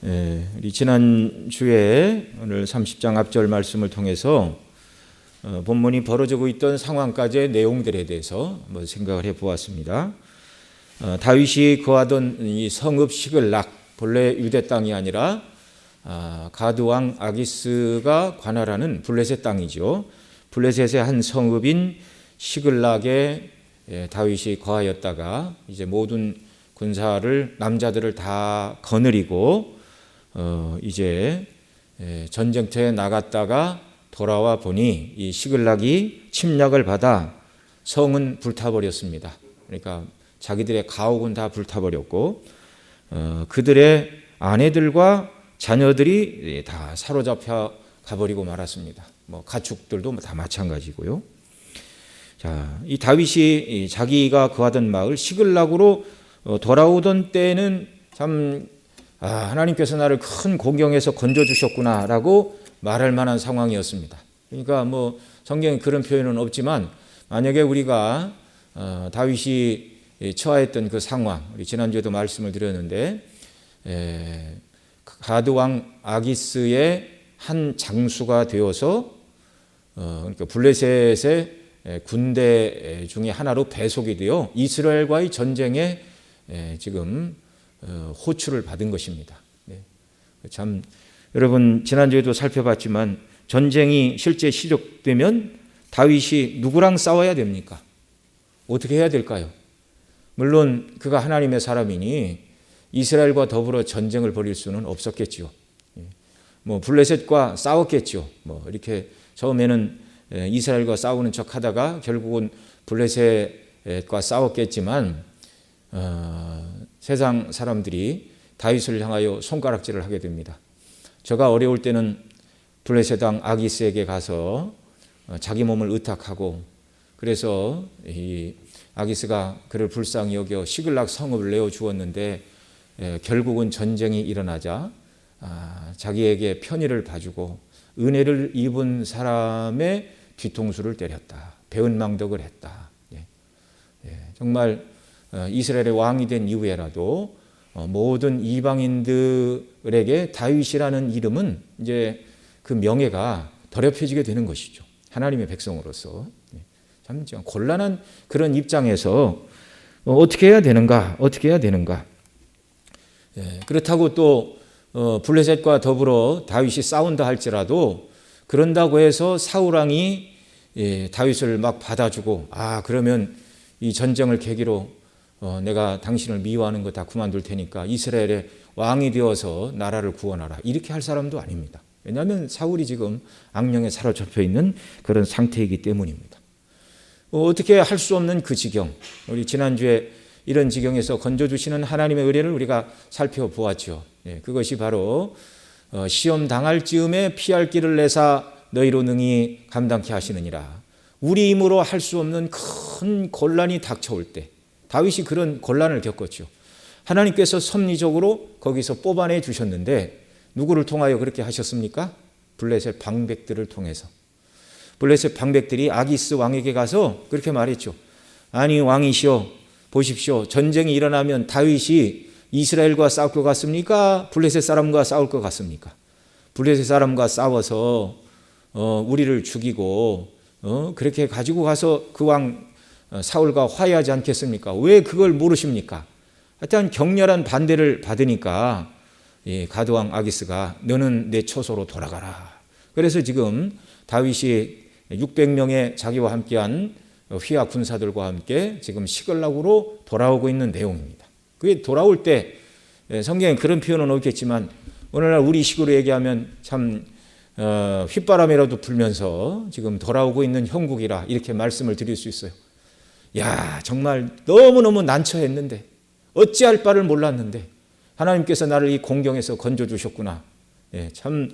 우리 지난주에 오늘 30장 앞절 말씀을 통해서 본문이 벌어지고 있던 상황까지의 내용들에 대해서 한번 생각을 해보았습니다. 다윗이 거하던 이 성읍 시글락, 본래 유대 땅이 아니라 가드 왕 아기스가 관할하는 블레셋 땅이죠. 블레셋의 한 성읍인 시글락에 다윗이 거하였다가 이제 모든 군사를 남자들을 다 거느리고 이제 전쟁터에 나갔다가 돌아와 보니 이 시글락이 침략을 받아 성은 불타버렸습니다. 그러니까 자기들의 가옥은 다 불타버렸고 그들의 아내들과 자녀들이 다 사로잡혀 가버리고 말았습니다. 뭐 가축들도 다 마찬가지고요. 자, 이 다윗이 자기가 거하던 마을 시글락으로 돌아오던 때는 참 하나님께서 나를 큰 공경에서 건져주셨구나라고 말할 만한 상황이었습니다. 그러니까 뭐 성경에 그런 표현은 없지만 만약에 우리가 다윗이 처하였던 그 상황, 우리 지난주에도 말씀을 드렸는데 가드 왕 아기스의 한 장수가 되어서 그러니까 블레셋의 군대 중에 하나로 배속이 되어 이스라엘과의 전쟁에 지금 호출을 받은 것입니다. 참 여러분 지난주에도 살펴봤지만 전쟁이 실제 시작되면 다윗이 누구랑 싸워야 됩니까? 어떻게 해야 될까요? 물론 그가 하나님의 사람이니 이스라엘과 더불어 전쟁을 벌일 수는 없었겠지요. 뭐 블레셋과 싸웠겠죠. 뭐 이렇게 처음에는 이스라엘과 싸우는 척하다가 결국은 블레셋과 싸웠겠지만 세상 사람들이 다윗을 향하여 손가락질을 하게 됩니다. 저가 어려울 때는 블레셋 왕 아기스에게 가서 자기 몸을 의탁하고 그래서 이 아기스가 그를 불쌍히 여겨 시글락 성읍을 내어 주었는데 결국은 전쟁이 일어나자 자기에게 편의를 봐주고 은혜를 입은 사람의 뒤통수를 때렸다. 배은망덕을 했다. 정말 이스라엘의 왕이 된 이후에라도 모든 이방인들에게 다윗이라는 이름은 이제 그 명예가 더럽혀지게 되는 것이죠. 하나님의 백성으로서. 참 곤란한 그런 입장에서 어떻게 해야 되는가? 어떻게 해야 되는가? 그렇다고 또 블레셋과 더불어 다윗이 싸운다 할지라도 그런다고 해서 사울 왕이 다윗을 막 받아주고 그러면 이 전쟁을 계기로 내가 당신을 미워하는 거 다 그만둘 테니까 이스라엘의 왕이 되어서 나라를 구원하라 이렇게 할 사람도 아닙니다. 왜냐하면 사울이 지금 악령에 사로잡혀 있는 그런 상태이기 때문입니다. 어떻게 할 수 없는 그 지경, 우리 지난주에 이런 지경에서 건져주시는 하나님의 의뢰를 우리가 살펴보았죠. 그것이 바로 시험 당할 즈음에 피할 길을 내사 너희로 능히 감당케 하시느니라. 우리 힘으로 할 수 없는 큰 곤란이 닥쳐올 때 다윗이 그런 곤란을 겪었죠. 하나님께서 섭리적으로 거기서 뽑아내 주셨는데 누구를 통하여 그렇게 하셨습니까? 블레셋 방백들을 통해서. 블레셋 방백들이 아기스 왕에게 가서 그렇게 말했죠. 아니 왕이시여 보십시오. 전쟁이 일어나면 다윗이 이스라엘과 싸울 것 같습니까? 블레셋 사람과 싸울 것 같습니까? 블레셋 사람과 싸워서 우리를 죽이고 그렇게 가지고 가서 그 왕 사울과 화해하지 않겠습니까? 왜 그걸 모르십니까? 하여튼 격렬한 반대를 받으니까 가드 왕 아기스가 너는 내 처소로 돌아가라. 그래서 지금 다윗이 600명의 자기와 함께한 휘하 군사들과 함께 지금 시글락으로 돌아오고 있는 내용입니다. 그게 돌아올 때 성경에 그런 표현은 없겠지만 오늘날 우리 식으로 얘기하면 참 휘바람이라도 불면서 지금 돌아오고 있는 형국이라 이렇게 말씀을 드릴 수 있어요. 야, 정말 너무너무 난처했는데 어찌할 바를 몰랐는데 하나님께서 나를 이 공경에서 건져주셨구나. 참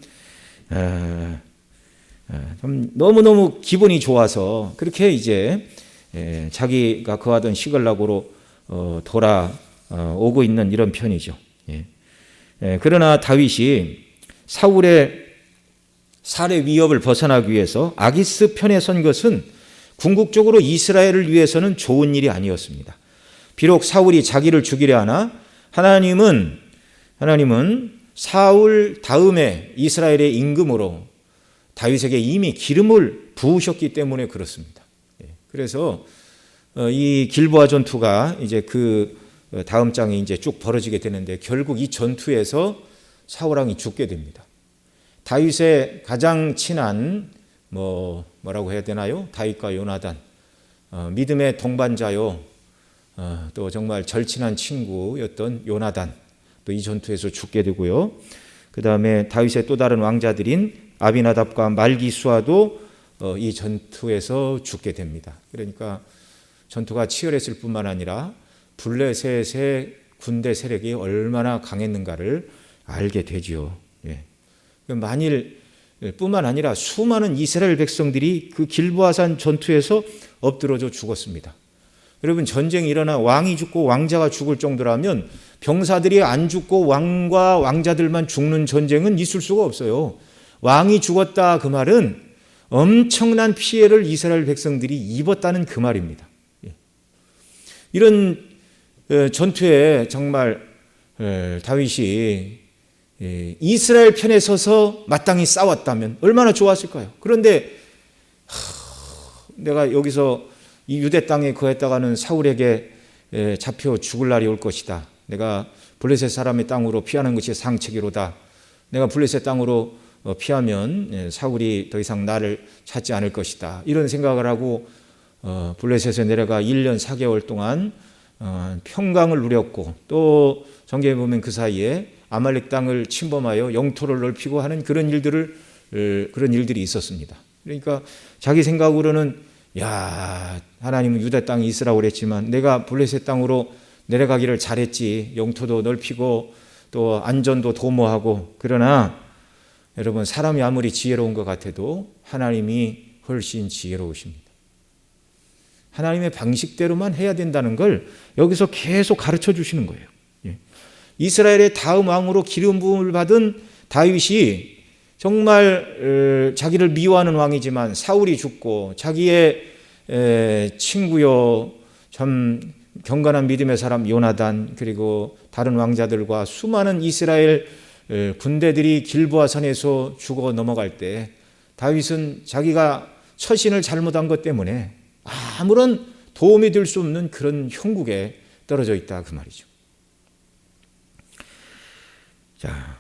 너무너무 기분이 좋아서 그렇게 이제 자기가 거하던 시글락으로 돌아오고 있는 이런 편이죠. 그러나 다윗이 사울의 살해 위협을 벗어나기 위해서 아기스 편에 선 것은 궁극적으로 이스라엘을 위해서는 좋은 일이 아니었습니다. 비록 사울이 자기를 죽이려 하나 하나님은 사울 다음에 이스라엘의 임금으로 다윗에게 이미 기름을 부으셨기 때문에 그렇습니다. 그래서 이 길보아 전투가 이제 그 다음 장에 이제 쭉 벌어지게 되는데 결국 이 전투에서 사울 왕이 죽게 됩니다. 다윗의 가장 친한 뭐라고 해야 되나요? 다윗과 요나단, 믿음의 동반자요, 또 정말 절친한 친구였던 요나단, 또 이 전투에서 죽게 되고요. 그 다음에 다윗의 또 다른 왕자들인 아비나답과 말기수아도 이 전투에서 죽게 됩니다. 그러니까 전투가 치열했을 뿐만 아니라 블레셋의 군대 세력이 얼마나 강했는가를 알게 되지요. 만일 뿐만 아니라 수많은 이스라엘 백성들이 그 길보아산 전투에서 엎드러져 죽었습니다. 여러분, 전쟁이 일어나 왕이 죽고 왕자가 죽을 정도라면 병사들이 안 죽고 왕과 왕자들만 죽는 전쟁은 있을 수가 없어요. 왕이 죽었다 그 말은 엄청난 피해를 이스라엘 백성들이 입었다는 그 말입니다. 이런 전투에 정말 다윗이 이스라엘 편에 서서 마땅히 싸웠다면 얼마나 좋았을까요? 그런데 내가 여기서 이 유대 땅에 거했다가는 사울에게 잡혀 죽을 날이 올 것이다. 내가 블레셋 사람의 땅으로 피하는 것이 상책이로다. 내가 블레셋 땅으로 피하면 사울이 더 이상 나를 찾지 않을 것이다. 이런 생각을 하고 블레셋에 내려가 1년 4개월 동안 평강을 누렸고, 또 성경에 보면 그 사이에 아말렉 땅을 침범하여 영토를 넓히고 하는 그런 일들이 있었습니다. 그러니까 자기 생각으로는 하나님은 유다 땅에 있으라고 그랬지만 내가 블레셋 땅으로 내려가기를 잘했지. 영토도 넓히고 또 안전도 도모하고. 그러나 여러분, 사람이 아무리 지혜로운 것 같아도 하나님이 훨씬 지혜로우십니다. 하나님의 방식대로만 해야 된다는 걸 여기서 계속 가르쳐 주시는 거예요. 이스라엘의 다음 왕으로 기름 부음을 받은 다윗이 정말 자기를 미워하는 왕이지만 사울이 죽고 자기의 친구요 참 경건한 믿음의 사람 요나단, 그리고 다른 왕자들과 수많은 이스라엘 군대들이 길보아산에서 죽어 넘어갈 때 다윗은 자기가 처신을 잘못한 것 때문에 아무런 도움이 될 수 없는 그런 형국에 떨어져 있다 그 말이죠. 자,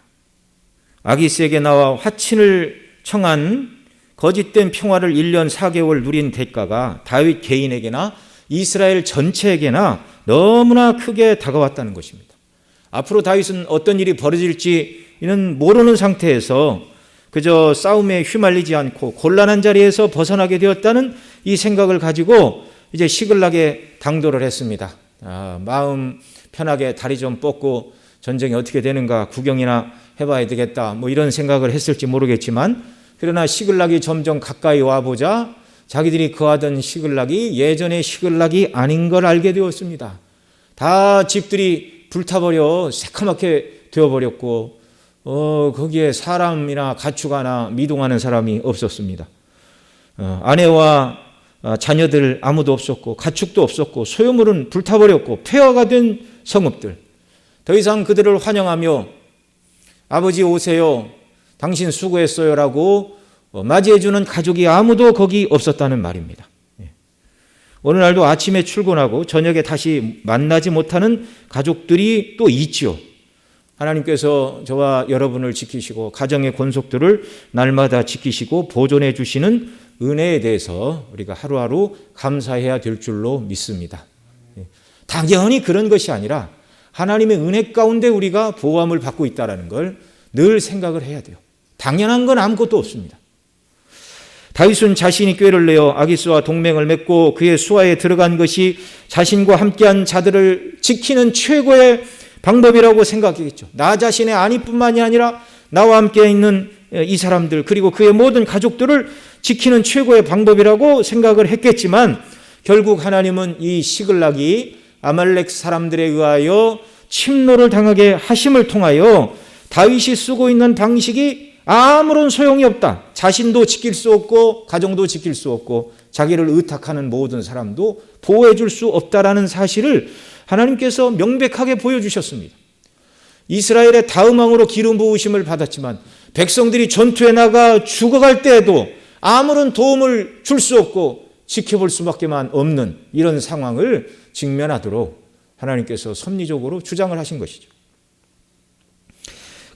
아기스에게 나와 화친을 청한 거짓된 평화를 1년 4개월 누린 대가가 다윗 개인에게나 이스라엘 전체에게나 너무나 크게 다가왔다는 것입니다. 앞으로 다윗은 어떤 일이 벌어질지는 모르는 상태에서 그저 싸움에 휘말리지 않고 곤란한 자리에서 벗어나게 되었다는 이 생각을 가지고 이제 시글락에 당도를 했습니다. 마음 편하게 다리 좀 뻗고 전쟁이 어떻게 되는가 구경이나 해봐야 되겠다, 이런 생각을 했을지 모르겠지만, 그러나 시글락이 점점 가까이 와보자 자기들이 거하던 시글락이 예전의 시글락이 아닌 걸 알게 되었습니다. 다 집들이 불타버려 새카맣게 되어버렸고 거기에 사람이나 가축 하나 미동하는 사람이 없었습니다. 아내와 자녀들 아무도 없었고 가축도 없었고 소유물은 불타버렸고 폐허가 된 성읍들, 더 이상 그들을 환영하며 아버지 오세요, 당신 수고했어요 라고 맞이해주는 가족이 아무도 거기 없었다는 말입니다. 어느 날도 아침에 출근하고 저녁에 다시 만나지 못하는 가족들이 또 있지요. 하나님께서 저와 여러분을 지키시고 가정의 권속들을 날마다 지키시고 보존해 주시는 은혜에 대해서 우리가 하루하루 감사해야 될 줄로 믿습니다. 당연히 그런 것이 아니라 하나님의 은혜 가운데 우리가 보호함을 받고 있다는 걸 늘 생각을 해야 돼요. 당연한 건 아무것도 없습니다. 다윗은 자신이 꾀를 내어 아기스와 동맹을 맺고 그의 수하에 들어간 것이 자신과 함께한 자들을 지키는 최고의 방법이라고 생각했겠죠. 나 자신의 안위뿐만이 아니라 나와 함께 있는 이 사람들 그리고 그의 모든 가족들을 지키는 최고의 방법이라고 생각을 했겠지만, 결국 하나님은 이 시글락이 아말렉 사람들에 의하여 침노를 당하게 하심을 통하여 다윗이 쓰고 있는 방식이 아무런 소용이 없다. 자신도 지킬 수 없고 가정도 지킬 수 없고 자기를 의탁하는 모든 사람도 보호해 줄 수 없다라는 사실을 하나님께서 명백하게 보여주셨습니다. 이스라엘의 다음 왕으로 기름 부으심을 받았지만 백성들이 전투에 나가 죽어갈 때에도 아무런 도움을 줄 수 없고 지켜볼 수밖에만 없는 이런 상황을 직면하도록 하나님께서 섭리적으로 주장을 하신 것이죠.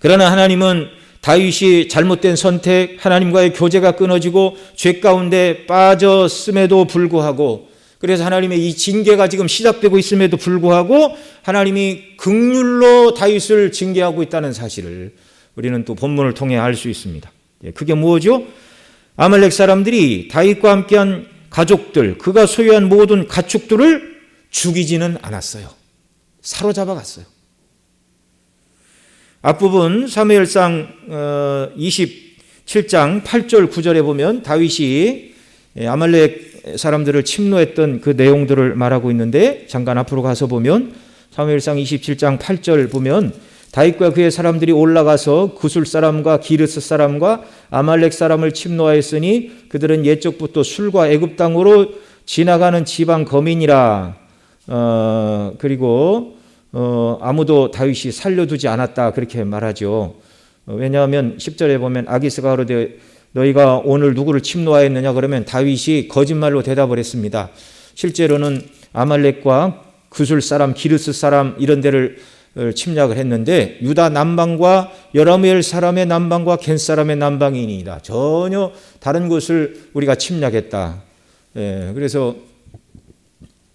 그러나 하나님은 다윗이 잘못된 선택, 하나님과의 교제가 끊어지고 죄 가운데 빠졌음에도 불구하고, 그래서 하나님의 이 징계가 지금 시작되고 있음에도 불구하고 하나님이 긍휼로 다윗을 징계하고 있다는 사실을 우리는 또 본문을 통해 알 수 있습니다. 그게 뭐죠? 아말렉 사람들이 다윗과 함께한 가족들, 그가 소유한 모든 가축들을 죽이지는 않았어요. 사로잡아 갔어요. 앞부분 사무엘상 27장 8절 9절에 보면 다윗이 아말렉 사람들을 침노했던 그 내용들을 말하고 있는데, 잠깐 앞으로 가서 보면 사무엘상 27장 8절 보면 다윗과 그의 사람들이 올라가서 구술 사람과 기르스 사람과 아말렉 사람을 침노하였으니 그들은 옛적부터 술과 애굽 땅으로 지나가는 지방 거민이라. 그리고 아무도 다윗이 살려두지 않았다, 그렇게 말하죠. 왜냐하면 10절에 보면 아기스가 가로되 너희가 오늘 누구를 침노하였느냐 그러면 다윗이 거짓말로 대답을 했습니다. 실제로는 아말렉과 구술 사람, 기르스 사람 이런 데를 침략을 했는데 유다 남방과 여라무엘 사람의 남방과 겐 사람의 남방이니이다. 전혀 다른 곳을 우리가 침략했다. 그래서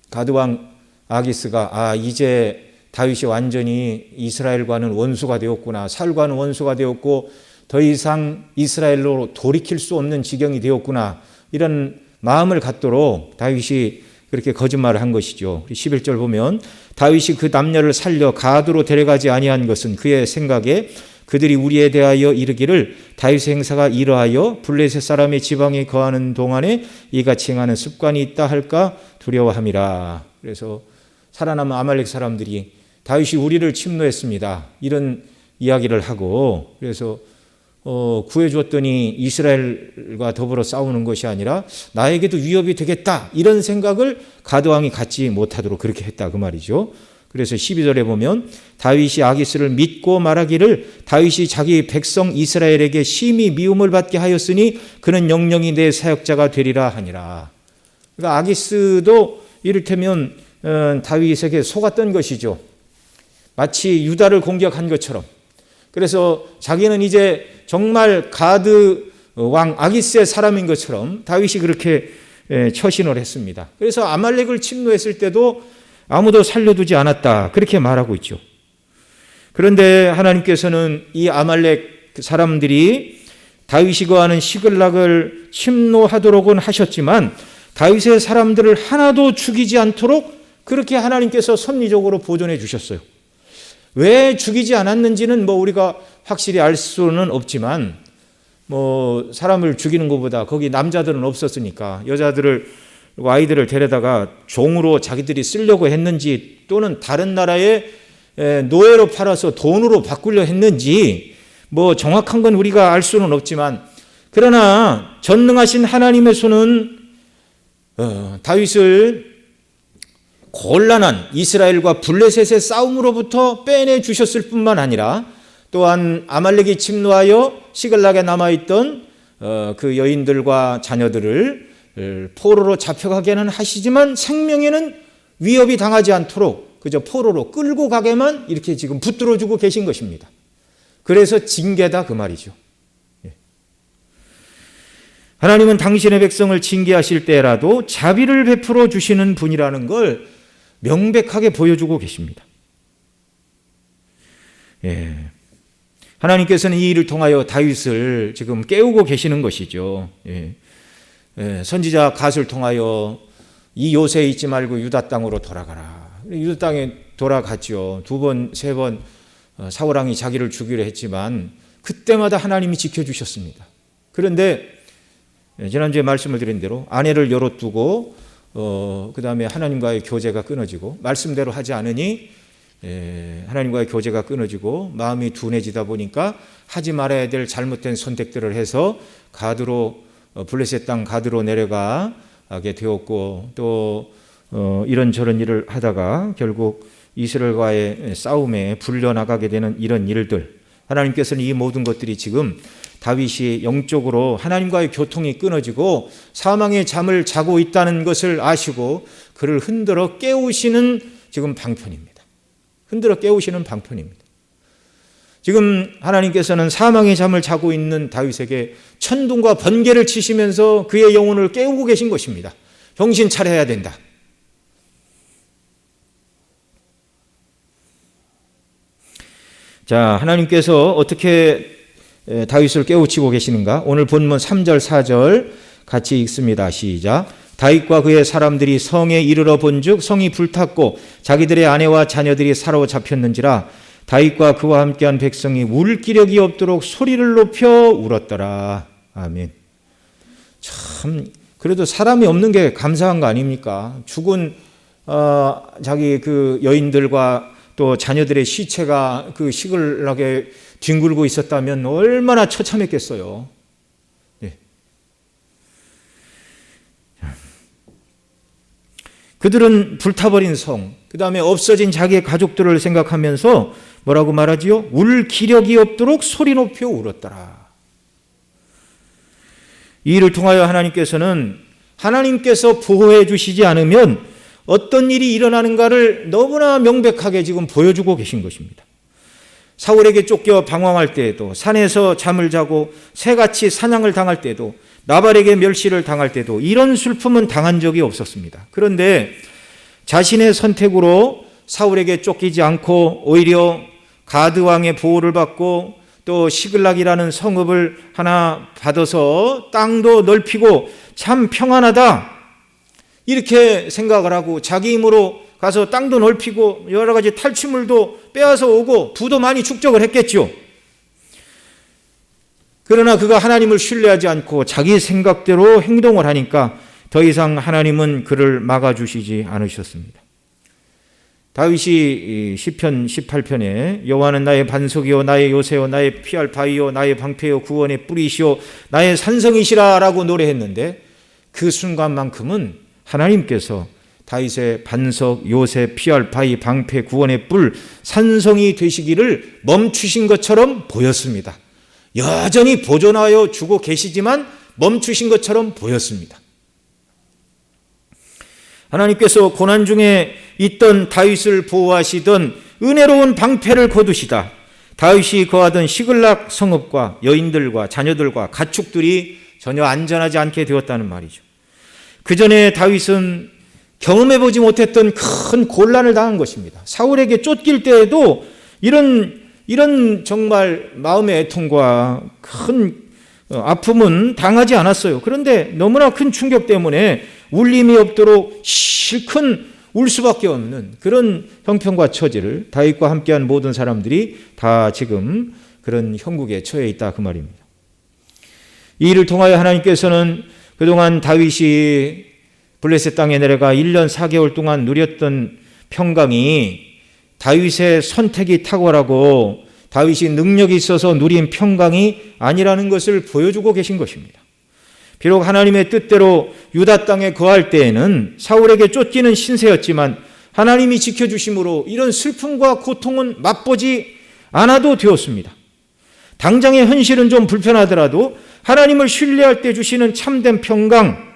가드왕 아기스가 이제 다윗이 완전히 이스라엘과는 원수가 되었구나, 사울과는 원수가 되었고 더 이상 이스라엘로 돌이킬 수 없는 지경이 되었구나, 이런 마음을 갖도록 다윗이 그렇게 거짓말을 한 것이죠. 11절 보면 다윗이 그 남녀를 살려 가드로 데려가지 아니한 것은 그의 생각에 그들이 우리에 대하여 이르기를 다윗의 행사가 이러하여 블레셋 사람의 지방에 거하는 동안에 이같이 행하는 습관이 있다 할까 두려워함이라. 그래서 살아남은 아말렉 사람들이 다윗이 우리를 침노했습니다, 이런 이야기를 하고, 그래서 구해주었더니 이스라엘과 더불어 싸우는 것이 아니라 나에게도 위협이 되겠다, 이런 생각을 가드왕이 갖지 못하도록 그렇게 했다, 그 말이죠. 그래서 12절에 보면 다윗이 아기스를 믿고 말하기를 다윗이 자기 백성 이스라엘에게 심히 미움을 받게 하였으니 그는 영영이 내 사역자가 되리라 하니라. 그러니까 아기스도 이를테면 다윗에게 속았던 것이죠. 마치 유다를 공격한 것처럼. 그래서 자기는 이제 정말 가드 왕 아기스의 사람인 것처럼 다윗이 그렇게 처신을 했습니다. 그래서 아말렉을 침노했을 때도 아무도 살려두지 않았다, 그렇게 말하고 있죠. 그런데 하나님께서는 이 아말렉 사람들이 다윗이 거하는 시글락을 침노하도록은 하셨지만 다윗의 사람들을 하나도 죽이지 않도록 그렇게 하나님께서 섭리적으로 보존해 주셨어요. 왜 죽이지 않았는지는 우리가 확실히 알 수는 없지만 사람을 죽이는 것보다 거기 남자들은 없었으니까 여자들을, 아이들을 데려다가 종으로 자기들이 쓰려고 했는지 또는 다른 나라에 노예로 팔아서 돈으로 바꾸려 했는지 정확한 건 우리가 알 수는 없지만, 그러나 전능하신 하나님의 손은 다윗을 곤란한 이스라엘과 블레셋의 싸움으로부터 빼내 주셨을 뿐만 아니라 또한 아말렉이 침노하여 시글락에 남아있던 그 여인들과 자녀들을 포로로 잡혀가게는 하시지만 생명에는 위협이 당하지 않도록 그저 포로로 끌고 가게만 이렇게 지금 붙들어주고 계신 것입니다. 그래서 징계다, 그 말이죠. 하나님은 당신의 백성을 징계하실 때라도 자비를 베풀어 주시는 분이라는 걸 명백하게 보여주고 계십니다. 하나님께서는 이 일을 통하여 다윗을 지금 깨우고 계시는 것이죠. 선지자 갓을 통하여 이 요새에 있지 말고 유다 땅으로 돌아가라. 유다 땅에 돌아갔죠. 2번, 3번 사울왕이 자기를 죽이려 했지만 그때마다 하나님이 지켜주셨습니다. 그런데 지난주에 말씀을 드린 대로 아내를 열어두고 그 다음에 하나님과의 교제가 끊어지고 말씀대로 하지 않으니 하나님과의 교제가 끊어지고 마음이 둔해지다 보니까 하지 말아야 될 잘못된 선택들을 해서 가드로 블레셋 땅 가드로 내려가게 되었고 또 이런저런 일을 하다가 결국 이스라엘과의 싸움에 불려나가게 되는 이런 일들, 하나님께서는 이 모든 것들이 지금 다윗이 영적으로 하나님과의 교통이 끊어지고 사망의 잠을 자고 있다는 것을 아시고 그를 흔들어 깨우시는 지금 방편입니다. 흔들어 깨우시는 방편입니다. 지금 하나님께서는 사망의 잠을 자고 있는 다윗에게 천둥과 번개를 치시면서 그의 영혼을 깨우고 계신 것입니다. 정신 차려야 된다. 자, 하나님께서 어떻게 다윗을 깨우치고 계시는가? 오늘 본문 3절 4절 같이 읽습니다. 시작. 다윗과 그의 사람들이 성에 이르러 본즉 성이 불탔고 자기들의 아내와 자녀들이 사로잡혔는지라 다윗과 그와 함께한 백성이 울 기력이 없도록 소리를 높여 울었더라. 아멘. 참 그래도 사람이 없는 게 감사한 거 아닙니까? 죽은 자기 그 여인들과 또 자녀들의 시체가 그 시글하게 뒹굴고 있었다면 얼마나 처참했겠어요. 네. 그들은 불타버린 성, 그 다음에 없어진 자기의 가족들을 생각하면서 뭐라고 말하지요? 울 기력이 없도록 소리 높여 울었더라. 이 일을 통하여 하나님께서 보호해 주시지 않으면 어떤 일이 일어나는가를 너무나 명백하게 지금 보여주고 계신 것입니다. 사울에게 쫓겨 방황할 때에도, 산에서 잠을 자고 새같이 사냥을 당할 때도, 나발에게 멸시를 당할 때도 이런 슬픔은 당한 적이 없었습니다. 그런데 자신의 선택으로 사울에게 쫓기지 않고 오히려 가드 왕의 보호를 받고 또 시글락이라는 성읍을 하나 받아서 땅도 넓히고 참 평안하다 이렇게 생각을 하고 자기 힘으로 가서 땅도 넓히고 여러 가지 탈취물도 빼앗아 오고 부도 많이 축적을 했겠죠. 그러나 그가 하나님을 신뢰하지 않고 자기 생각대로 행동을 하니까 더 이상 하나님은 그를 막아주시지 않으셨습니다. 다윗이 시편 18편에 여호와는 나의 반석이요 나의 요새요 나의 피할 바위요 나의 방패요 구원의 뿌리시요 나의 산성이시라 라고 노래했는데 그 순간만큼은 하나님께서 다윗의 반석, 요새, 피할 바위, 방패, 구원의 뿔, 산성이 되시기를 멈추신 것처럼 보였습니다. 여전히 보존하여 주고 계시지만 멈추신 것처럼 보였습니다. 하나님께서 고난 중에 있던 다윗을 보호하시던 은혜로운 방패를 거두시다. 다윗이 거하던 시글락 성읍과 여인들과 자녀들과 가축들이 전혀 안전하지 않게 되었다는 말이죠. 그 전에 다윗은 경험해보지 못했던 큰 곤란을 당한 것입니다. 사울에게 쫓길 때에도 이런 정말 마음의 애통과 큰 아픔은 당하지 않았어요. 그런데 너무나 큰 충격 때문에 울림이 없도록 실컷 울 수밖에 없는 그런 형편과 처지를 다윗과 함께한 모든 사람들이 다 지금 그런 형국에 처해 있다 그 말입니다. 이 일을 통하여 하나님께서는 그동안 다윗이 블레셋 땅에 내려가 1년 4개월 동안 누렸던 평강이 다윗의 선택이 탁월하고 다윗이 능력이 있어서 누린 평강이 아니라는 것을 보여주고 계신 것입니다. 비록 하나님의 뜻대로 유다 땅에 거할 때에는 사울에게 쫓기는 신세였지만 하나님이 지켜주심으로 이런 슬픔과 고통은 맛보지 않아도 되었습니다. 당장의 현실은 좀 불편하더라도 하나님을 신뢰할 때 주시는 참된 평강,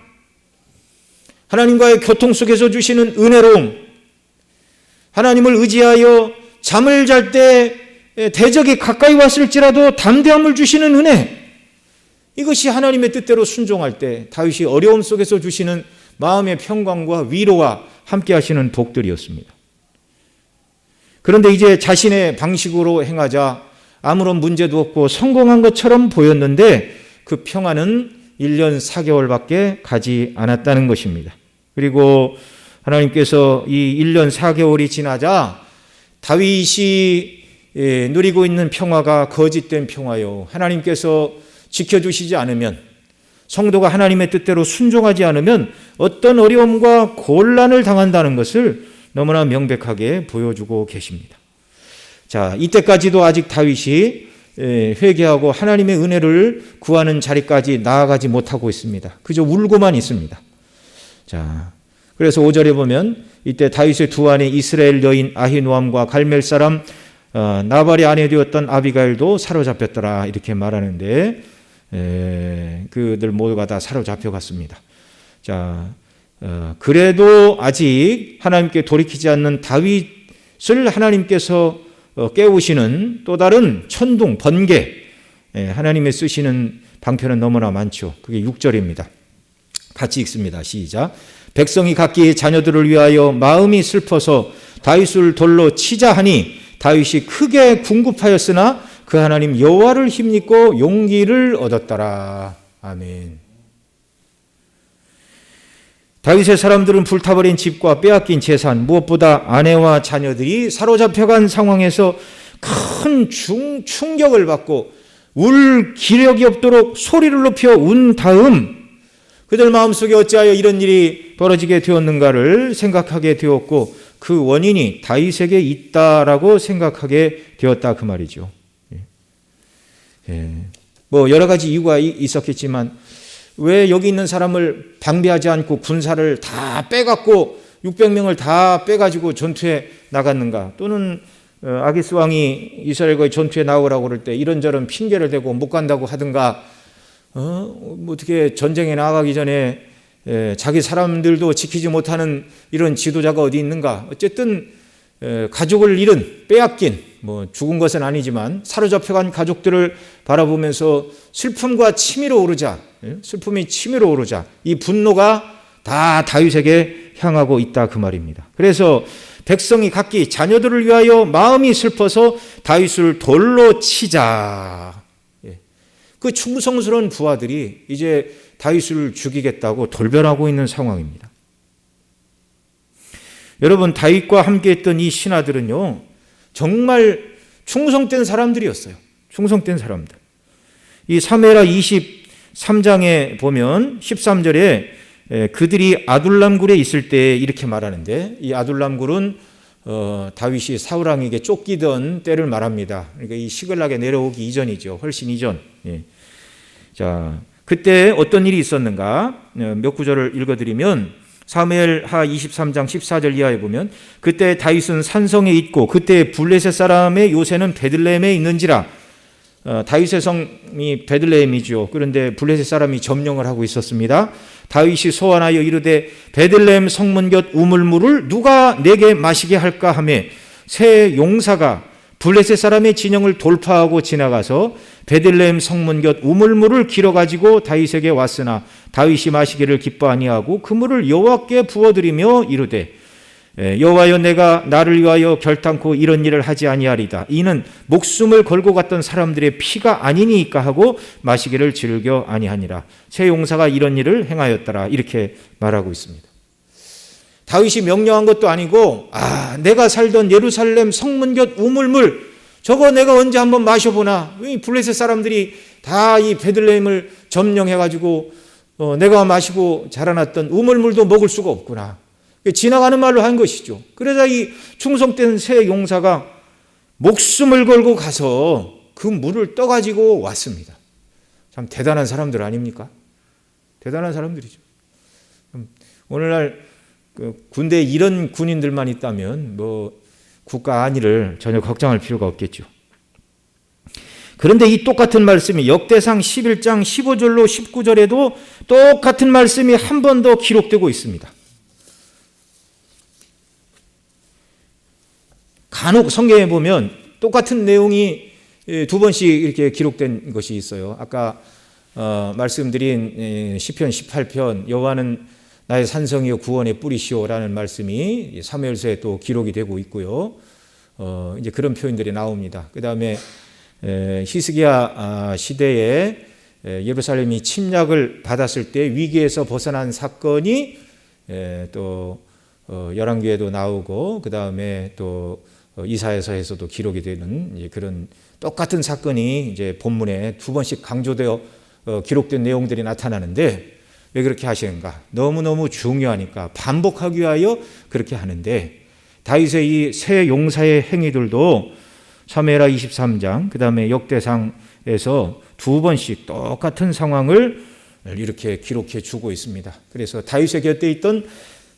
하나님과의 교통 속에서 주시는 은혜로움, 하나님을 의지하여 잠을 잘 때 대적이 가까이 왔을지라도 담대함을 주시는 은혜, 이것이 하나님의 뜻대로 순종할 때 다윗이 어려움 속에서 주시는 마음의 평강과 위로와 함께 하시는 복들이었습니다. 그런데 이제 자신의 방식으로 행하자 아무런 문제도 없고 성공한 것처럼 보였는데 그 평안은 1년 4개월밖에 가지 않았다는 것입니다. 그리고 하나님께서 이 1년 4개월이 지나자 다윗이 누리고 있는 평화가 거짓된 평화요, 하나님께서 지켜주시지 않으면, 성도가 하나님의 뜻대로 순종하지 않으면 어떤 어려움과 곤란을 당한다는 것을 너무나 명백하게 보여주고 계십니다. 자, 이때까지도 아직 다윗이 회개하고 하나님의 은혜를 구하는 자리까지 나아가지 못하고 있습니다. 그저 울고만 있습니다. 자, 그래서 5절에 보면 이때 다윗의 두 아내 이스라엘 여인 아히노암과 갈멜 사람 나발의 아내 되었던 아비가일도 사로잡혔더라 이렇게 말하는데 그들 모두가 다 사로잡혀갔습니다. 자, 그래도 아직 하나님께 돌이키지 않는 다윗을 하나님께서 깨우시는 또 다른 천둥, 번개, 하나님의 쓰시는 방편은 너무나 많죠. 그게 6절입니다. 같이 읽습니다. 시작. 백성이 각기 자녀들을 위하여 마음이 슬퍼서 다윗을 돌로 치자 하니 다윗이 크게 궁급하였으나 그 하나님 여호와를 힘입고 용기를 얻었더라. 아멘. 다윗의 사람들은 불타버린 집과 빼앗긴 재산, 무엇보다 아내와 자녀들이 사로잡혀간 상황에서 큰 충격을 받고 울 기력이 없도록 소리를 높여 운 다음 그들 마음속에 어찌하여 이런 일이 벌어지게 되었는가를 생각하게 되었고 그 원인이 다윗에게 있다라고 생각하게 되었다 그 말이죠. 뭐 여러 가지 이유가 있었겠지만 왜 여기 있는 사람을 방비하지 않고 군사를 다 빼갖고 600명을 다 빼가지고 전투에 나갔는가? 또는 아기스 왕이 이스라엘과의 전투에 나오라고 그럴 때 이런저런 핑계를 대고 못 간다고 하든가 뭐 어떻게 전쟁에 나가기 전에 자기 사람들도 지키지 못하는 이런 지도자가 어디 있는가? 어쨌든 가족을 잃은 빼앗긴 뭐 죽은 것은 아니지만 사로잡혀간 가족들을 바라보면서 슬픔과 치밀어 오르자 슬픔이 치밀어 오르자 이 분노가 다 다윗에게 향하고 있다 그 말입니다. 그래서 백성이 각기 자녀들을 위하여 마음이 슬퍼서 다윗을 돌로 치자. 그 충성스러운 부하들이 이제 다윗을 죽이겠다고 돌변하고 있는 상황입니다. 여러분 다윗과 함께했던 이 신하들은요 정말 충성된 사람들이었어요. 충성된 사람들. 이 사무엘하 23장에 보면 13절에 그들이 아둘람굴에 있을 때 이렇게 말하는데 이 아둘람굴은 다윗이 사울 왕에게 쫓기던 때를 말합니다. 그러니까 이 시글락에 내려오기 이전이죠. 훨씬 이전. 자, 그때 어떤 일이 있었는가? 몇 구절을 읽어드리면 사무엘하 23장 14절 이하에 보면 그때 다윗은 산성에 있고 그때 블레셋 사람의 요새는 베들레헴에 있는지라. 다윗의 성이 베들레헴이죠. 그런데 블레셋 사람이 점령을 하고 있었습니다. 다윗이 소환하여 이르되 베들레헴 성문 곁 우물물을 누가 내게 마시게 할까 하며 새 용사가 블레셋 사람의 진영을 돌파하고 지나가서 베들레헴 성문 곁 우물물을 길어가지고 다윗에게 왔으나 다윗이 마시기를 기뻐 아니하고 그 물을 여호와께 부어드리며 이르되 여호와여 내가 나를 위하여 결단코 이런 일을 하지 아니하리다. 이는 목숨을 걸고 갔던 사람들의 피가 아니니까 하고 마시기를 즐겨 아니하니라. 새 용사가 이런 일을 행하였더라. 이렇게 말하고 있습니다. 다윗이 명령한 것도 아니고 내가 살던 예루살렘 성문 곁 우물물 저거 내가 언제 한번 마셔보나. 이 블레셋 사람들이 다 이 베들레헴을 점령해가지고 내가 마시고 자라났던 우물물도 먹을 수가 없구나. 지나가는 말로 한 것이죠. 그러자 이 충성된 새 용사가 목숨을 걸고 가서 그 물을 떠가지고 왔습니다. 참 대단한 사람들 아닙니까? 대단한 사람들이죠. 오늘날 군대에 이런 군인들만 있다면 뭐 국가 안위를 전혀 걱정할 필요가 없겠죠. 그런데 이 똑같은 말씀이 역대상 11장 15절로 19절에도 똑같은 말씀이 한 번 더 기록되고 있습니다. 간혹 성경에 보면 똑같은 내용이 두 번씩 이렇게 기록된 것이 있어요. 아까 말씀드린 시편 18편 여호와는 나의 산성이요 구원의 뿌리시오라는 말씀이 사무엘서에 또 기록이 되고 있고요. 이제 그런 표현들이 나옵니다. 그 다음에 히스기야 시대에 예루살렘이 침략을 받았을 때 위기에서 벗어난 사건이 또 열왕기에도 나오고 그 다음에 또 이사야서에서도 기록이 되는 그런 똑같은 사건이 이제 본문에 두 번씩 강조되어 기록된 내용들이 나타나는데 왜 그렇게 하시는가? 너무너무 중요하니까 반복하기 위하여 그렇게 하는데 다윗의 이 새 용사의 행위들도 사무엘하 23장 그 다음에 역대상에서 두 번씩 똑같은 상황을 이렇게 기록해 주고 있습니다. 그래서 다윗의 곁에 있던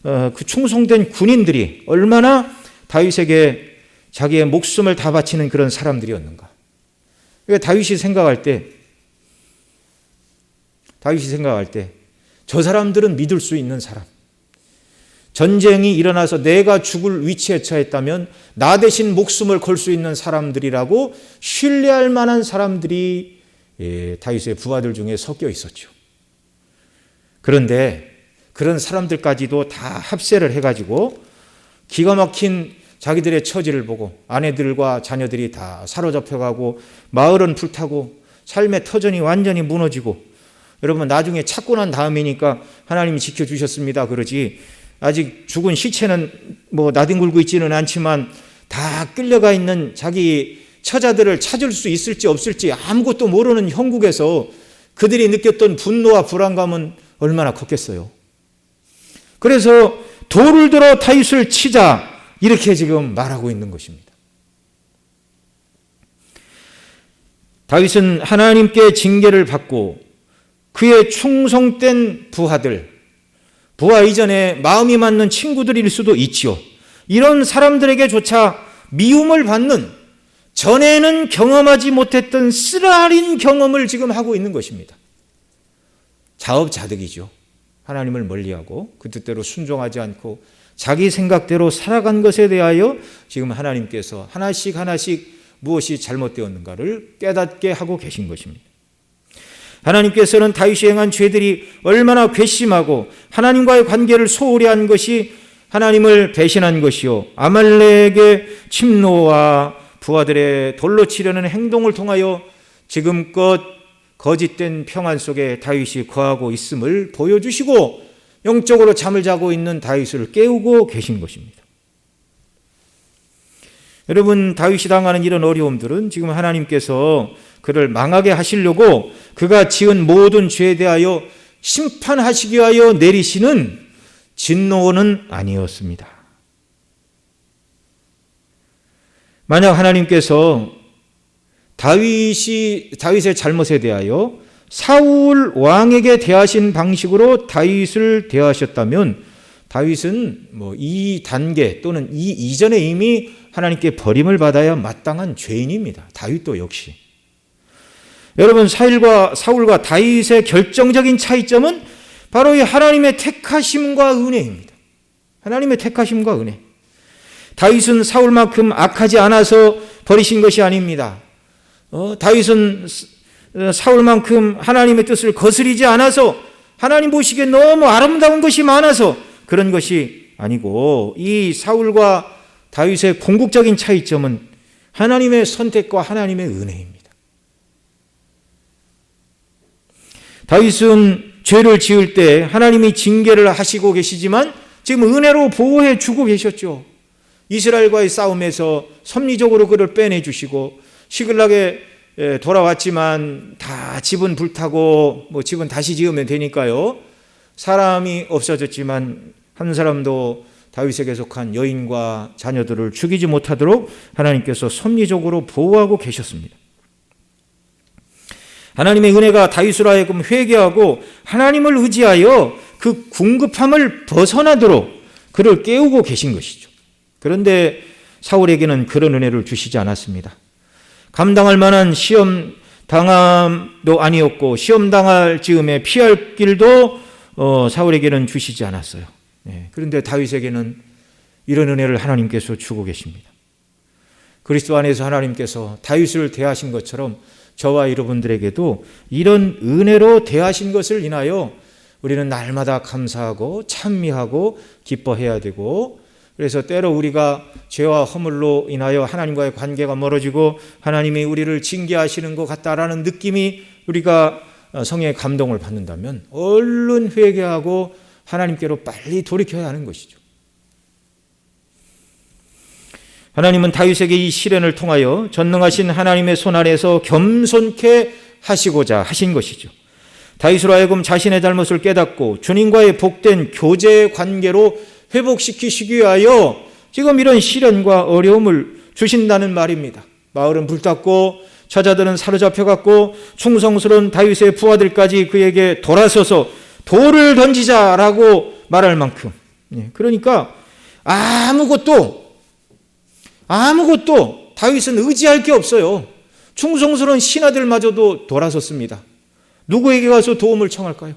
그 충성된 군인들이 얼마나 다윗에게 자기의 목숨을 다 바치는 그런 사람들이었는가. 그러니까 다윗이 생각할 때 저 사람들은 믿을 수 있는 사람, 전쟁이 일어나서 내가 죽을 위치에 처했다면 나 대신 목숨을 걸 수 있는 사람들이라고 신뢰할 만한 사람들이 다윗의 부하들 중에 섞여 있었죠. 그런데 그런 사람들까지도 다 합세를 해가지고 기가 막힌 자기들의 처지를 보고 아내들과 자녀들이 다 사로잡혀가고 마을은 불타고 삶의 터전이 완전히 무너지고, 여러분 나중에 찾고 난 다음이니까 하나님이 지켜주셨습니다 그러지, 아직 죽은 시체는 뭐 나뒹굴고 있지는 않지만 다 끌려가 있는 자기 처자들을 찾을 수 있을지 없을지 아무것도 모르는 형국에서 그들이 느꼈던 분노와 불안감은 얼마나 컸겠어요. 그래서 돌을 들어 다윗을 치자, 이렇게 지금 말하고 있는 것입니다. 다윗은 하나님께 징계를 받고 그의 충성된 부하들, 부하 이전에 마음이 맞는 친구들일 수도 있죠. 이런 사람들에게조차 미움을 받는, 전에는 경험하지 못했던 쓰라린 경험을 지금 하고 있는 것입니다. 자업자득이죠. 하나님을 멀리하고 그 뜻대로 순종하지 않고 자기 생각대로 살아간 것에 대하여 지금 하나님께서 하나씩 무엇이 잘못되었는가를 깨닫게 하고 계신 것입니다. 하나님께서는 다윗이 행한 죄들이 얼마나 괘씸하고 하나님과의 관계를 소홀히 한 것이 하나님을 배신한 것이요, 아말렉의 침노와 부하들의 돌로 치려는 행동을 통하여 지금껏 거짓된 평안 속에 다윗이 거하고 있음을 보여주시고 영적으로 잠을 자고 있는 다윗을 깨우고 계신 것입니다. 여러분, 다윗이 당하는 이런 어려움들은 지금 하나님께서 그를 망하게 하시려고 그가 지은 모든 죄에 대하여 심판하시기 위하여 내리시는 진노는 아니었습니다. 만약 하나님께서 다윗의 잘못에 대하여 사울 왕에게 대하신 방식으로 다윗을 대하셨다면 다윗은 이 단계 또는 이 이전에 이미 하나님께 버림을 받아야 마땅한 죄인입니다. 다윗도 역시. 여러분, 사울과 다윗의 결정적인 차이점은 바로 이 하나님의 택하심과 은혜입니다. 하나님의 택하심과 은혜. 다윗은 사울만큼 악하지 않아서 버리신 것이 아닙니다. 다윗은 사울만큼 하나님의 뜻을 거스리지 않아서, 하나님 보시기에 너무 아름다운 것이 많아서 그런 것이 아니고, 이 사울과 다윗의 궁극적인 차이점은 하나님의 선택과 하나님의 은혜입니다. 다윗은 죄를 지을 때 하나님이 징계를 하시고 계시지만 지금 은혜로 보호해 주고 계셨죠. 이스라엘과의 싸움에서 섭리적으로 그를 빼내주시고, 시글락에 돌아왔지만 다 집은 불타고 집은 다시 지으면 되니까요. 사람이 없어졌지만 한 사람도 다윗에게 속한 여인과 자녀들을 죽이지 못하도록 하나님께서 섭리적으로 보호하고 계셨습니다. 하나님의 은혜가 다윗으로 하여금 회개하고 하나님을 의지하여 그 궁급함을 벗어나도록 그를 깨우고 계신 것이죠. 그런데 사울에게는 그런 은혜를 주시지 않았습니다. 감당할 만한 시험 당함도 아니었고, 시험 당할 즈음에 피할 길도 사울에게는 주시지 않았어요. 그런데 다윗에게는 이런 은혜를 하나님께서 주고 계십니다. 그리스도 안에서 하나님께서 다윗을 대하신 것처럼 저와 여러분들에게도 이런 은혜로 대하신 것을 인하여 우리는 날마다 감사하고 찬미하고 기뻐해야 되고, 그래서 때로 우리가 죄와 허물로 인하여 하나님과의 관계가 멀어지고 하나님이 우리를 징계하시는 것 같다라는 느낌이 우리가 성령의 감동을 받는다면 얼른 회개하고 하나님께로 빨리 돌이켜야 하는 것이죠. 하나님은 다윗에게 이 시련을 통하여 전능하신 하나님의 손 아래에서 겸손케 하시고자 하신 것이죠. 다윗으로 하여금 자신의 잘못을 깨닫고 주님과의 복된 교제 관계로 회복시키시기 위하여 지금 이런 시련과 어려움을 주신다는 말입니다. 마을은 불탔고 처자들은 사로잡혀갔고 충성스러운 다윗의 부하들까지 그에게 돌아서서 돌을 던지자라고 말할 만큼 그러니까 아무것도 다윗은 의지할 게 없어요. 충성스러운 신하들마저도 돌아섰습니다. 누구에게 가서 도움을 청할까요?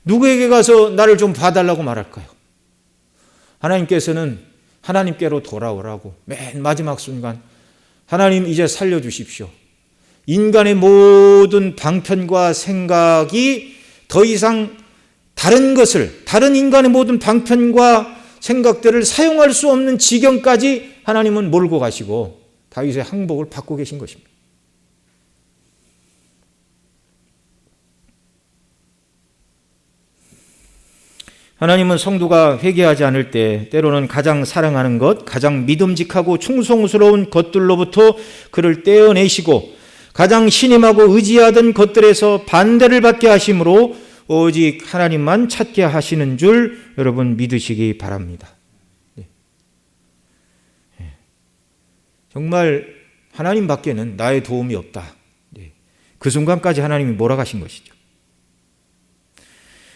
누구에게 가서 나를 좀 봐달라고 말할까요? 하나님께서는 하나님께로 돌아오라고 맨 마지막 순간 하나님 이제 살려주십시오. 인간의 모든 방편과 생각이 더 이상 다른 인간의 모든 방편과 생각들을 사용할 수 없는 지경까지 하나님은 몰고 가시고 다윗의 항복을 받고 계신 것입니다. 하나님은 성도가 회개하지 않을 때 때로는 가장 사랑하는 것, 가장 믿음직하고 충성스러운 것들로부터 그를 떼어내시고 가장 신임하고 의지하던 것들에서 반대를 받게 하심으로 오직 하나님만 찾게 하시는 줄 여러분 믿으시기 바랍니다. 정말 하나님 밖에는 나의 도움이 없다. 그 순간까지 하나님이 몰아가신 것이죠.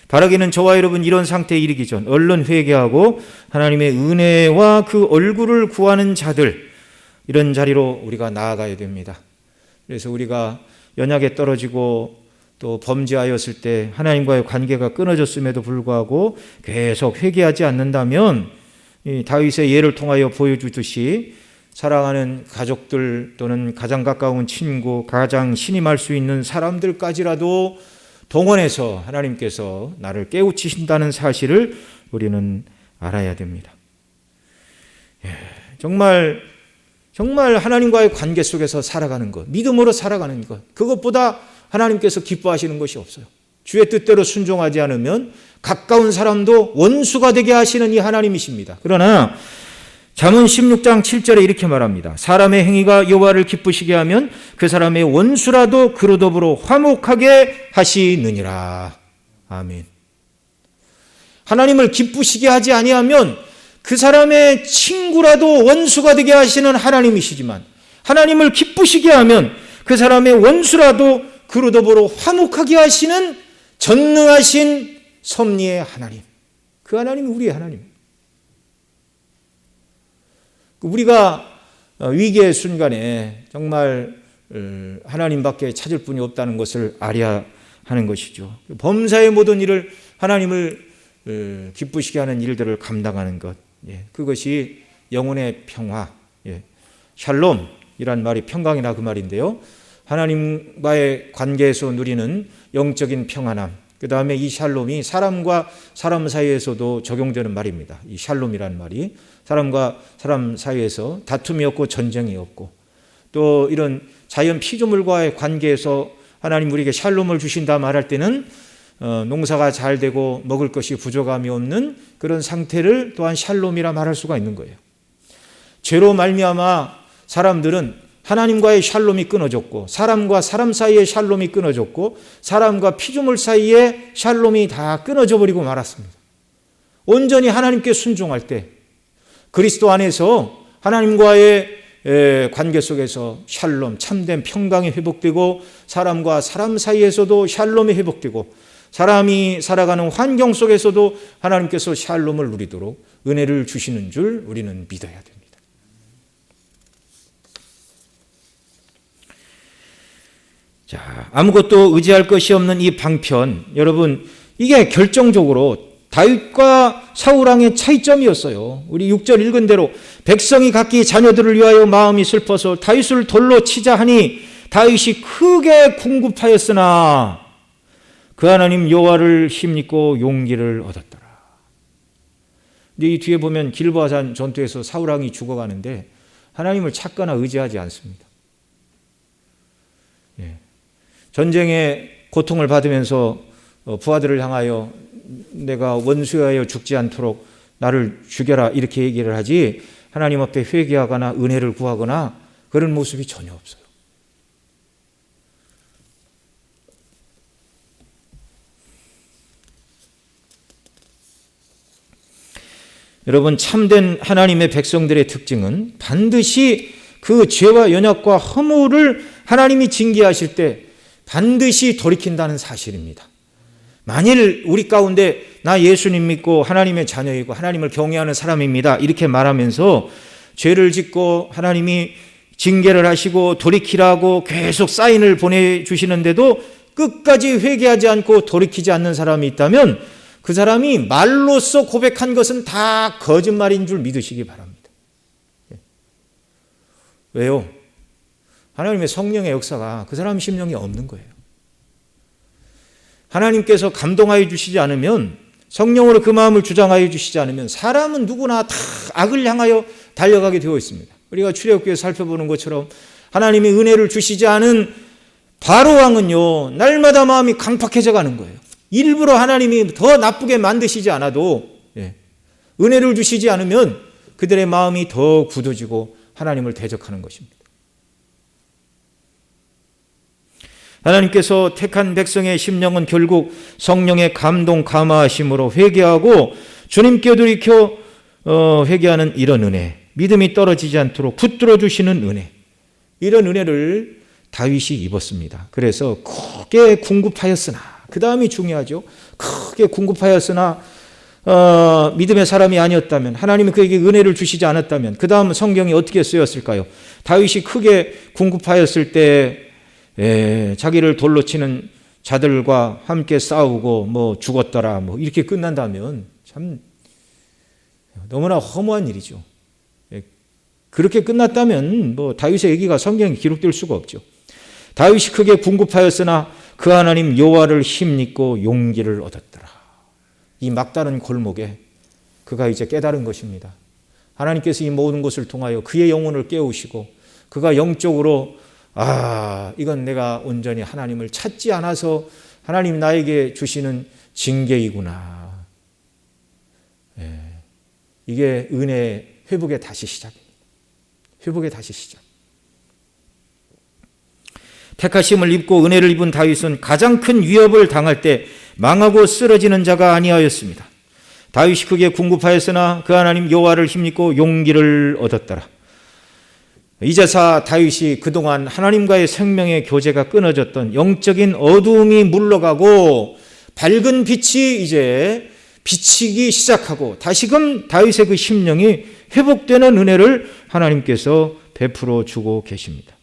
바라기는 저와 여러분 이런 상태에 이르기 전 얼른 회개하고 하나님의 은혜와 그 얼굴을 구하는 자들, 이런 자리로 우리가 나아가야 됩니다. 그래서 우리가 연약에 떨어지고 또 범죄하였을 때 하나님과의 관계가 끊어졌음에도 불구하고 계속 회개하지 않는다면 이 다윗의 예를 통하여 보여주듯이 사랑하는 가족들 또는 가장 가까운 친구, 가장 신임할 수 있는 사람들까지라도 동원해서 하나님께서 나를 깨우치신다는 사실을 우리는 알아야 됩니다. 정말 하나님과의 관계 속에서 살아가는 것, 믿음으로 살아가는 것, 그것보다 하나님께서 기뻐하시는 것이 없어요. 주의 뜻대로 순종하지 않으면 가까운 사람도 원수가 되게 하시는 이 하나님이십니다. 그러나 잠언 16장 7절에 이렇게 말합니다. 사람의 행위가 여호와를 기쁘시게 하면 그 사람의 원수라도 그로 더불어 화목하게 하시느니라. 아멘. 하나님을 기쁘시게 하지 아니하면 그 사람의 친구라도 원수가 되게 하시는 하나님이시지만 하나님을 기쁘시게 하면 그 사람의 원수라도 그로 더불어 화목하게 하시는 전능하신 섭리의 하나님. 그 하나님이 우리의 하나님. 우리가 위기의 순간에 정말 하나님밖에 찾을 분이 없다는 것을 알아야 하는 것이죠. 범사의 모든 일을 하나님을 기쁘시게 하는 일들을 감당하는 것, 그것이 영혼의 평화, 샬롬이란 말이 평강이나 그 말인데요. 하나님과의 관계에서 누리는 영적인 평안함, 그 다음에 이 샬롬이 사람과 사람 사이에서도 적용되는 말입니다. 이 샬롬이라는 말이 사람과 사람 사이에서 다툼이 없고 전쟁이 없고 또 이런 자연 피조물과의 관계에서 하나님 우리에게 샬롬을 주신다 말할 때는 농사가 잘 되고 먹을 것이 부족함이 없는 그런 상태를 또한 샬롬이라 말할 수가 있는 거예요. 죄로 말미암아 사람들은 하나님과의 샬롬이 끊어졌고 사람과 사람 사이의 샬롬이 끊어졌고 사람과 피조물 사이의 샬롬이 다 끊어져 버리고 말았습니다. 온전히 하나님께 순종할 때 그리스도 안에서 하나님과의 관계 속에서 샬롬, 참된 평강이 회복되고 사람과 사람 사이에서도 샬롬이 회복되고 사람이 살아가는 환경 속에서도 하나님께서 샬롬을 누리도록 은혜를 주시는 줄 우리는 믿어야 됩니다. 자, 아무것도 의지할 것이 없는 이 방편, 여러분 이게 결정적으로 다윗과 사울왕의 차이점이었어요. 우리 6절 읽은 대로 백성이 각기 자녀들을 위하여 마음이 슬퍼서 다윗을 돌로 치자 하니 다윗이 크게 궁급하였으나 그 하나님 여호와를 힘입고 용기를 얻었더라. 근데 이 뒤에 보면 길보아산 전투에서 사울왕이 죽어가는데 하나님을 찾거나 의지하지 않습니다. 전쟁의 고통을 받으면서 부하들을 향하여 내가 원수하여 죽지 않도록 나를 죽여라 이렇게 얘기를 하지 하나님 앞에 회개하거나 은혜를 구하거나 그런 모습이 전혀 없어요. 여러분 참된 하나님의 백성들의 특징은 반드시 그 죄와 연약과 허물을 하나님이 징계하실 때 반드시 돌이킨다는 사실입니다. 만일 우리 가운데 나 예수님 믿고 하나님의 자녀이고 하나님을 경외하는 사람입니다 이렇게 말하면서 죄를 짓고 하나님이 징계를 하시고 돌이키라고 계속 사인을 보내주시는데도 끝까지 회개하지 않고 돌이키지 않는 사람이 있다면 그 사람이 말로써 고백한 것은 다 거짓말인 줄 믿으시기 바랍니다. 왜요? 하나님의 성령의 역사가 그 사람 심령에 없는 거예요. 하나님께서 감동하여 주시지 않으면, 성령으로 그 마음을 주장하여 주시지 않으면 사람은 누구나 다 악을 향하여 달려가게 되어 있습니다. 우리가 출애굽기에 살펴보는 것처럼 하나님이 은혜를 주시지 않은 바로왕은요, 날마다 마음이 강팍해져 가는 거예요. 일부러 하나님이 더 나쁘게 만드시지 않아도 은혜를 주시지 않으면 그들의 마음이 더 굳어지고 하나님을 대적하는 것입니다. 하나님께서 택한 백성의 심령은 결국 성령의 감동 감화하심으로 회개하고 주님께 돌이켜 회개하는 이런 은혜, 믿음이 떨어지지 않도록 붙들어 주시는 은혜, 이런 은혜를 다윗이 입었습니다. 그래서 크게 궁급하였으나, 그 다음이 중요하죠. 크게 궁급하였으나 믿음의 사람이 아니었다면, 하나님이 그에게 은혜를 주시지 않았다면 그 다음 성경이 어떻게 쓰였을까요? 다윗이 크게 궁급하였을 때 자기를 돌로 치는 자들과 함께 싸우고 뭐 죽었더라 뭐 이렇게 끝난다면 참 너무나 허무한 일이죠. 그렇게 끝났다면 뭐 다윗의 얘기가 성경에 기록될 수가 없죠. 다윗이 크게 궁급하였으나 그 하나님 여호와를 힘입고 용기를 얻었더라. 이 막다른 골목에 그가 이제 깨달은 것입니다. 하나님께서 이 모든 것을 통하여 그의 영혼을 깨우시고 그가 영적으로 이건 내가 온전히 하나님을 찾지 않아서 하나님 나에게 주시는 징계이구나. 이게 은혜의 회복의 다시 시작입니다. 회복의 다시 시작. 택하심을 입고 은혜를 입은 다윗은 가장 큰 위협을 당할 때 망하고 쓰러지는 자가 아니하였습니다. 다윗이 크게 궁급하였으나 그 하나님 여호와를 힘입고 용기를 얻었더라. 이제사 다윗이 그동안 하나님과의 생명의 교제가 끊어졌던 영적인 어두움이 물러가고 밝은 빛이 이제 비치기 시작하고 다시금 다윗의 그 심령이 회복되는 은혜를 하나님께서 베풀어 주고 계십니다.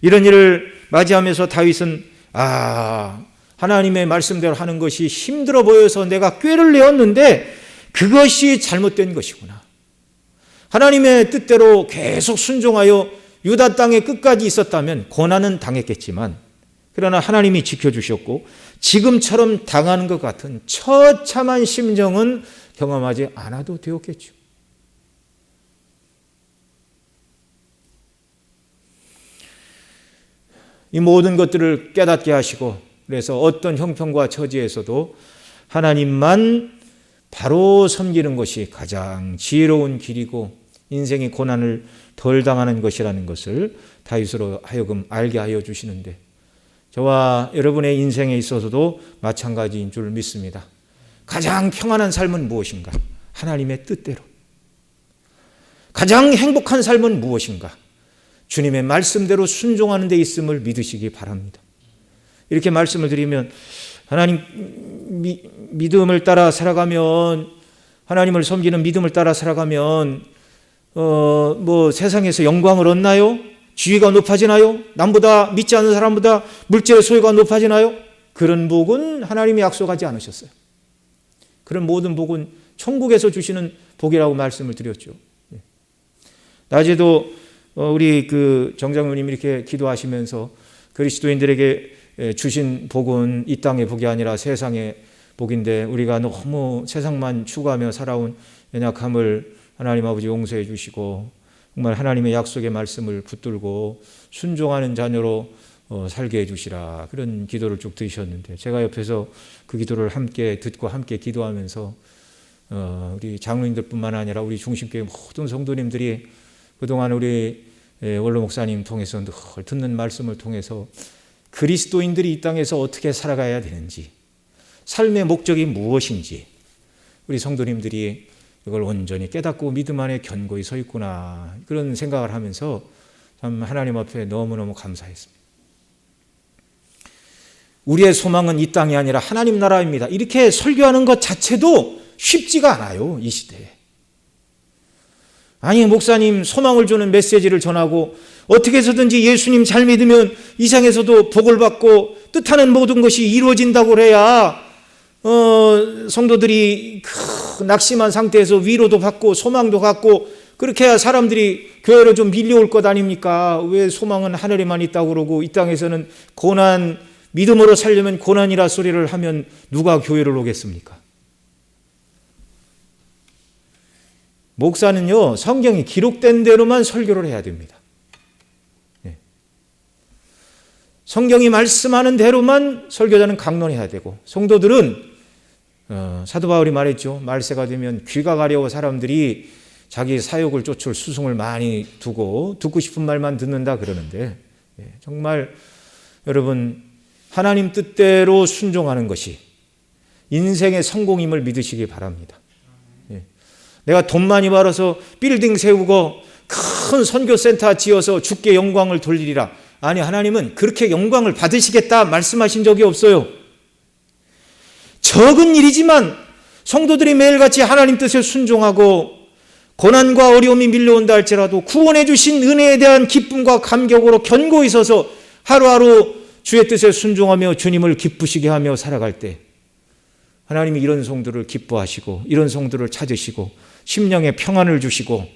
이런 일을 맞이하면서 다윗은 하나님의 말씀대로 하는 것이 힘들어 보여서 내가 꾀를 내었는데 그것이 잘못된 것이구나. 하나님의 뜻대로 계속 순종하여 유다 땅에 끝까지 있었다면 고난은 당했겠지만, 그러나 하나님이 지켜주셨고 지금처럼 당하는 것 같은 처참한 심정은 경험하지 않아도 되었겠죠. 이 모든 것들을 깨닫게 하시고, 그래서 어떤 형편과 처지에서도 하나님만 바로 섬기는 것이 가장 지혜로운 길이고 인생의 고난을 덜 당하는 것이라는 것을 다윗으로 하여금 알게 하여 주시는데, 저와 여러분의 인생에 있어서도 마찬가지인 줄 믿습니다. 가장 평안한 삶은 무엇인가? 하나님의 뜻대로. 가장 행복한 삶은 무엇인가? 주님의 말씀대로 순종하는 데 있음을 믿으시기 바랍니다. 이렇게 말씀을 드리면, 하나님 믿음을 따라 살아가면, 하나님을 섬기는 믿음을 따라 살아가면 세상에서 영광을 얻나요? 지위가 높아지나요? 남보다, 믿지 않는 사람보다 물질의 소유가 높아지나요? 그런 복은 하나님이 약속하지 않으셨어요. 그런 모든 복은 천국에서 주시는 복이라고 말씀을 드렸죠. 낮에도 우리 그 정장로님이 이렇게 기도하시면서 그리스도인들에게 주신 복은 이 땅의 복이 아니라 세상의 복인데, 우리가 너무 세상만 추구하며 살아온 연약함을 하나님 아버지 용서해 주시고 정말 하나님의 약속의 말씀을 붙들고 순종하는 자녀로 살게 해 주시라, 그런 기도를 쭉 드리셨는데, 제가 옆에서 그 기도를 함께 듣고 함께 기도하면서 우리 장로님들뿐만 아니라 우리 중심교회 모든 성도님들이 그동안 우리 원로 목사님 통해서 늘 듣는 말씀을 통해서 그리스도인들이 이 땅에서 어떻게 살아가야 되는지, 삶의 목적이 무엇인지 우리 성도님들이 이걸 온전히 깨닫고 믿음 안에 견고히 서 있구나, 그런 생각을 하면서 참 하나님 앞에 너무너무 감사했습니다. 우리의 소망은 이 땅이 아니라 하나님 나라입니다. 이렇게 설교하는 것 자체도 쉽지가 않아요, 이 시대에. 아니, 목사님 소망을 주는 메시지를 전하고 어떻게 해서든지 예수님 잘 믿으면 이 세상에서도 복을 받고 뜻하는 모든 것이 이루어진다고 그래야 성도들이 낙심한 상태에서 위로도 받고 소망도 갖고 그렇게 해야 사람들이 교회로 좀 밀려올 것 아닙니까? 왜 소망은 하늘에만 있다고 그러고 이 땅에서는 고난, 믿음으로 살려면 고난이라 소리를 하면 누가 교회를 오겠습니까? 목사는요, 성경이 기록된 대로만 설교를 해야 됩니다. 성경이 말씀하는 대로만 설교자는 강론해야 되고, 성도들은 사도 바울이 말했죠. 말세가 되면 귀가 가려워 사람들이 자기 사욕을 쫓을 수승을 많이 두고 듣고 싶은 말만 듣는다 그러는데, 정말 여러분 하나님 뜻대로 순종하는 것이 인생의 성공임을 믿으시기 바랍니다. 내가 돈 많이 벌어서 빌딩 세우고 큰 선교센터 지어서 주께 영광을 돌리리라. 아니, 하나님은 그렇게 영광을 받으시겠다 말씀하신 적이 없어요. 적은 일이지만 성도들이 매일같이 하나님 뜻에 순종하고 고난과 어려움이 밀려온다 할지라도 구원해 주신 은혜에 대한 기쁨과 감격으로 견고히 서서 하루하루 주의 뜻에 순종하며 주님을 기쁘시게 하며 살아갈 때 하나님이 이런 성도를 기뻐하시고 이런 성도를 찾으시고 심령에 평안을 주시고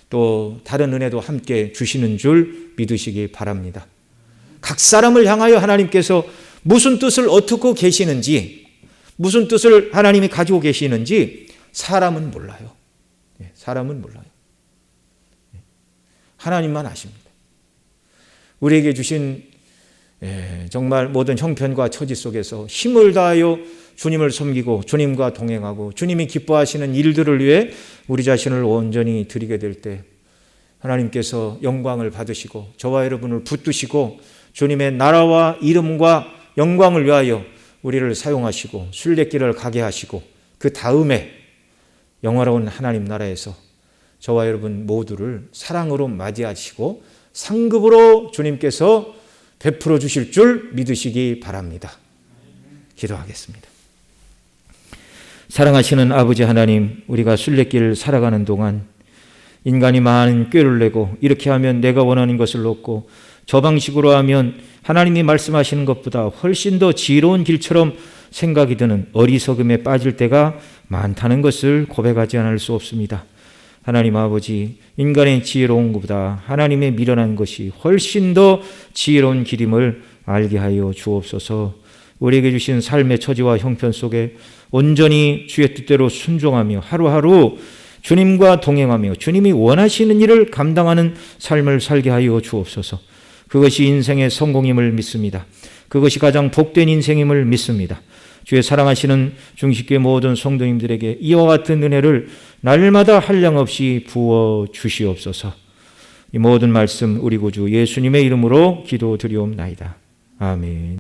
또 다른 은혜도 함께 주시는 줄 믿으시기 바랍니다. 각 사람을 향하여 하나님께서 무슨 뜻을 어떻게 계시는지, 무슨 뜻을 하나님이 가지고 계시는지 사람은 몰라요. 사람은 몰라요. 하나님만 아십니다. 우리에게 주신 정말 모든 형편과 처지 속에서 힘을 다하여 주님을 섬기고 주님과 동행하고 주님이 기뻐하시는 일들을 위해 우리 자신을 온전히 드리게 될 때 하나님께서 영광을 받으시고 저와 여러분을 붙드시고 주님의 나라와 이름과 영광을 위하여 우리를 사용하시고 순례길을 가게 하시고 그 다음에 영화로운 하나님 나라에서 저와 여러분 모두를 사랑으로 맞이하시고 상급으로 주님께서 베풀어 주실 줄 믿으시기 바랍니다. 기도하겠습니다. 사랑하시는 아버지 하나님, 우리가 순례길 살아가는 동안 인간이 많은 꾀를 내고 이렇게 하면 내가 원하는 것을 얻고 저 방식으로 하면 하나님이 말씀하시는 것보다 훨씬 더 지혜로운 길처럼 생각이 드는 어리석음에 빠질 때가 많다는 것을 고백하지 않을 수 없습니다. 하나님 아버지, 인간의 지혜로운 것보다 하나님의 미련한 것이 훨씬 더 지혜로운 길임을 알게 하여 주옵소서. 우리에게 주신 삶의 처지와 형편 속에 온전히 주의 뜻대로 순종하며 하루하루 주님과 동행하며 주님이 원하시는 일을 감당하는 삶을 살게 하여 주옵소서. 그것이 인생의 성공임을 믿습니다. 그것이 가장 복된 인생임을 믿습니다. 주의 사랑하시는 중식교회 모든 성도님들에게 이와 같은 은혜를 날마다 한량없이 부어 주시옵소서. 이 모든 말씀 우리 구주 예수님의 이름으로 기도드리옵나이다. 아멘.